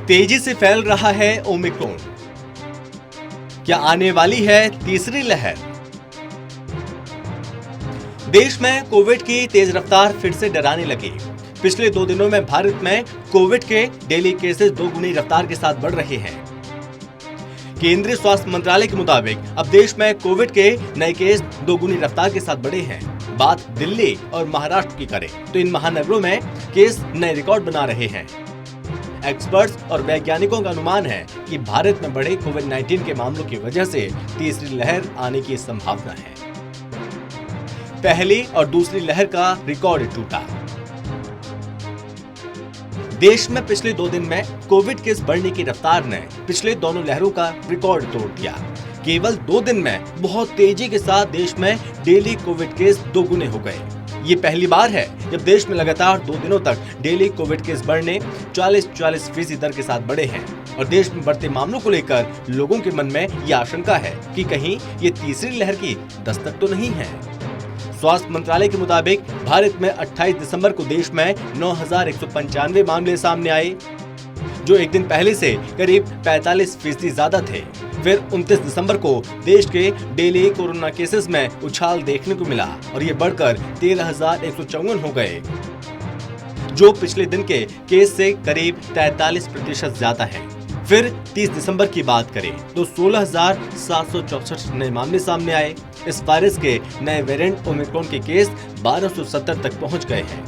तेजी से फैल रहा है ओमिक्रॉन। क्या आने वाली है तीसरी लहर? देश में कोविड की तेज रफ्तार फिर से डराने लगी। पिछले 2 दिनों में भारत में कोविड के डेली केसेस 2 गुनी रफ्तार के साथ बढ़ रहे हैं। केंद्रीय स्वास्थ्य मंत्रालय के मुताबिक अब देश में कोविड के नए केस 2 गुनी रफ्तार के साथ बढ़े हैं। बात दिल्ली और महाराष्ट्र की करें तो इन महानगरों में केस नए रिकॉर्ड बना रहे हैं। एक्सपर्ट्स और वैज्ञानिकों का अनुमान है कि भारत में बढ़े कोविड-19 के मामलों की वजह से तीसरी लहर आने की संभावना है। पहली और दूसरी लहर का रिकॉर्ड टूटा। देश में पिछले 2 दिन में कोविड केस बढ़ने की रफ्तार ने पिछले दोनों लहरों का रिकॉर्ड तोड़ दिया। केवल 2 दिन में बहुत तेजी के साथ देश में डेली कोविड केस 2 गुने हो गए। ये पहली बार है जब देश में लगातार 2 दिनों तक डेली कोविड केस बढ़ने 40% दर के साथ बढ़े हैं और देश में बढ़ते मामलों को लेकर लोगों के मन में ये आशंका है कि कहीं ये तीसरी लहर की दस्तक तो नहीं है। स्वास्थ्य मंत्रालय के मुताबिक भारत में 28 दिसंबर को देश में 9,195 मामले सामने आए, जो एक दिन पहले से करीब 45% ज्यादा थे। फिर 29 दिसंबर को देश के डेली कोरोना केसेस में उछाल देखने को मिला और ये बढ़कर 13,154 हो गए, जो पिछले दिन के केस से करीब 43% ज्यादा है। फिर 30 दिसंबर की बात करें तो 16,764 नए मामले सामने आए। इस वायरस के नए वेरिएंट ओमिक्रॉन के केस 1270 तक पहुंच गए हैं।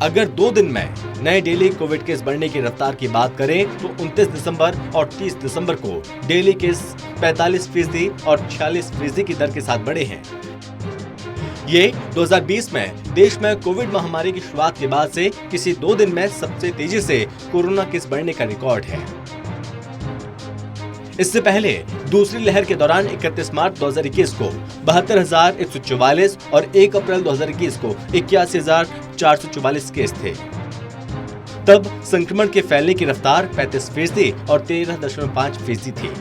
अगर 2 दिन में नए डेली कोविड केस बढ़ने की रफ्तार की बात करें तो 29 दिसंबर और 30 दिसंबर को डेली केस 45% और 46% की दर के साथ बढ़े हैं। ये 2020 में देश में कोविड महामारी की शुरुआत के बाद से किसी 2 दिन में सबसे तेजी से कोरोना केस बढ़ने का रिकॉर्ड है। इससे पहले दूसरी लहर के दौरान 31 मार्च 2021 को 72,144 और 1 अप्रैल 2021 को 81,444 केस थे। तब संक्रमण के फैलने की रफ्तार 35% और 13.5% थी।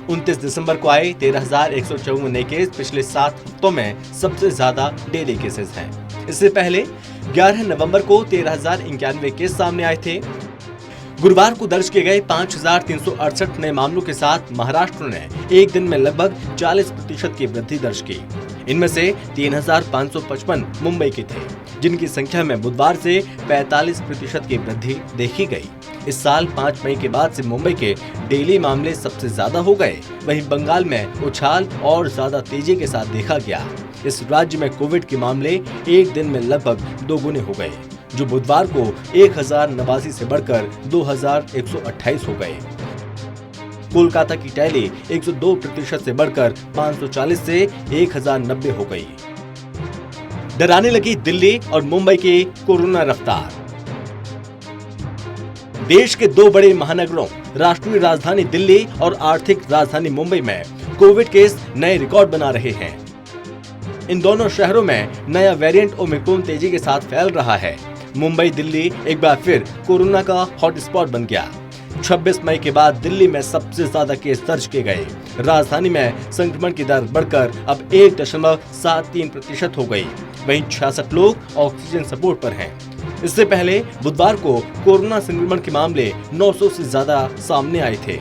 29 दिसंबर को आए 13,154 नए केस पिछले 7 हफ्तों में सबसे ज्यादा डेली केसेस हैं। इससे पहले 11 नवंबर को 13,091 केस सामने आए थे। गुरुवार को दर्ज किए गए 5,368 नए मामलों के साथ महाराष्ट्र ने एक दिन में लगभग 40% की वृद्धि दर्ज की। इनमें से 3,555 मुंबई के थे, जिनकी संख्या में बुधवार से 45% की वृद्धि देखी गई। इस साल 5 मई के बाद से मुंबई के डेली मामले सबसे ज्यादा हो गए। वहीं बंगाल में उछाल और ज्यादा तेजी के साथ देखा गया। इस राज्य में कोविड के मामले एक दिन में लगभग 2 गुने हो गए, जो बुधवार को 1,089 से बढ़कर 2,128 हो गए। कोलकाता की टैली 102% से बढ़कर 540 से 1,090 हो गई। डराने लगी दिल्ली और मुंबई की कोरोना रफ्तार। देश के 2 बड़े महानगरों राष्ट्रीय राजधानी दिल्ली और आर्थिक राजधानी मुंबई में कोविड केस नए रिकॉर्ड बना रहे हैं। इन दोनों शहरों में नया वेरिएंट ओमिक्रॉन तेजी के साथ फैल रहा है। मुंबई दिल्ली एक बार फिर कोरोना का हॉटस्पॉट बन गया। 26 मई के बाद दिल्ली में सबसे ज्यादा केस दर्ज किए गए। राजधानी में संक्रमण की दर बढ़कर अब 1.73% हो गई। वहीं 66 लोग ऑक्सीजन सपोर्ट पर हैं। इससे पहले बुधवार को कोरोना संक्रमण के मामले 900 से ज्यादा सामने आए थे।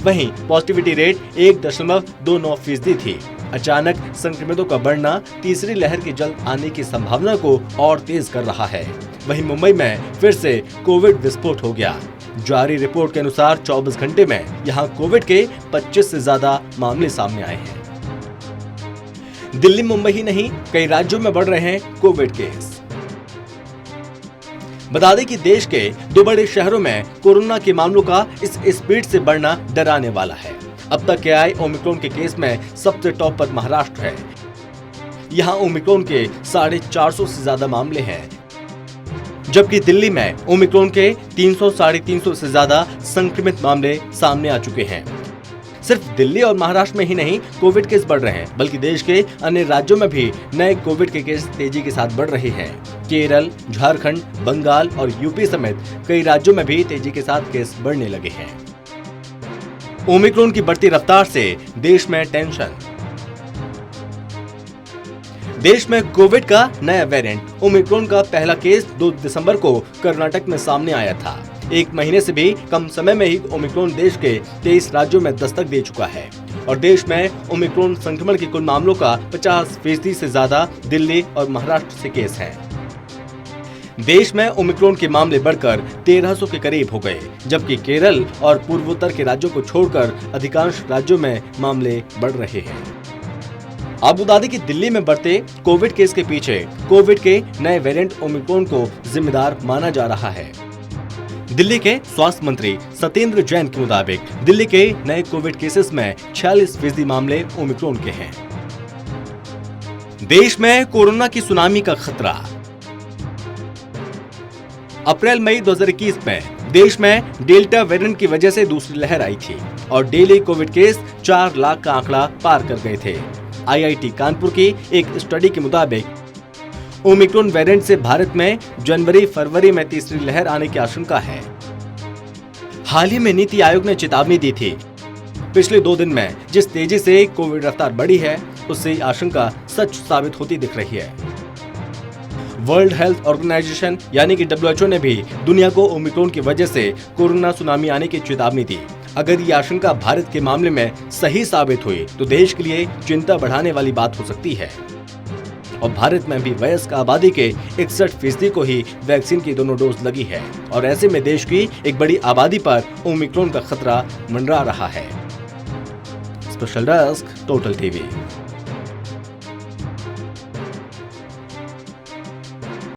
वहीं पॉजिटिविटी रेट 1.29% थी। अचानक संक्रमितों का बढ़ना तीसरी लहर के जल्द आने की संभावना को और तेज कर रहा है। वहीं मुंबई में फिर से कोविड विस्फोट हो गया। जारी रिपोर्ट के अनुसार 24 घंटे में यहां कोविड के 25 से ज्यादा मामले सामने आए हैं। दिल्ली मुंबई ही नहीं, कई राज्यों में बढ़ रहे हैं कोविड केस। बता दें कि देश के 2 बड़े शहरों में कोरोना के मामलों का इस स्पीड से बढ़ना डराने वाला है। अब तक के आए ओमिक्रॉन के केस में सबसे टॉप पर महाराष्ट्र है। यहाँ ओमिक्रॉन के 450 से ज्यादा मामले हैं, जबकि दिल्ली में ओमिक्रॉन के 300-350 से ज्यादा संक्रमित मामले सामने आ चुके हैं। सिर्फ दिल्ली और महाराष्ट्र में ही नहीं कोविड केस बढ़ रहे हैं, बल्कि देश के अन्य राज्यों में भी नए कोविड के केस तेजी के साथ बढ़ रहे हैं। केरल, झारखंड, बंगाल और यूपी समेत कई राज्यों में भी तेजी के साथ केस बढ़ने लगे हैं। ओमिक्रॉन की बढ़ती रफ्तार से देश में टेंशन। देश में कोविड का नया वेरिएंट ओमिक्रॉन का पहला केस 2 दिसंबर को कर्नाटक में सामने आया था। एक महीने से भी कम समय में ही ओमिक्रॉन देश के 23 राज्यों में दस्तक दे चुका है और देश में ओमिक्रॉन संक्रमण के कुल मामलों का 50% से ज्यादा दिल्ली और महाराष्ट्र से केस है। देश में ओमिक्रॉन के मामले बढ़कर 1300 के करीब हो गए, जबकि केरल और पूर्वोत्तर के राज्यों को छोड़कर अधिकांश राज्यों में मामले बढ़ रहे हैं। आपको बता दें कि दिल्ली में बढ़ते कोविड केस के पीछे कोविड के नए वेरिएंट ओमिक्रॉन को जिम्मेदार माना जा रहा है। दिल्ली के स्वास्थ्य मंत्री सत्येंद्र जैन के मुताबिक दिल्ली के नए कोविड केसेस में 46% मामले ओमिक्रॉन के हैं। देश में कोरोना की सुनामी का खतरा। अप्रैल मई 2021 में देश में डेल्टा वेरिएंट की वजह से दूसरी लहर आई थी और डेली कोविड केस 4 लाख का आंकड़ा पार कर गए थे। IIT कानपुर की एक स्टडी के मुताबिक ओमिक्रॉन वेरिएंट से भारत में जनवरी-फरवरी में तीसरी लहर आने की आशंका है। हाल ही में नीति आयोग ने चेतावनी दी थी। पिछले 2 दिन में जिस तेजी से कोविड रफ्तार बढ़ी है, उससे आशंका सच साबित होती दिख रही है। वर्ल्ड हेल्थ ऑर्गेनाइजेशन यानी कि WHO ने भी दुनिया को ओमिक्रॉन की वजह से कोरोना सुनामी आने की चेतावनी दी। अगर ये आशंका भारत के मामले में सही साबित हुई तो देश के लिए चिंता बढ़ाने वाली बात हो सकती है। और भारत में भी वयस्क आबादी के 61% को ही वैक्सीन की दोनों डोज लगी है और ऐसे में देश की एक बड़ी आबादी पर ओमिक्रॉन का खतरा मंडरा रहा है। Special desk, total TV.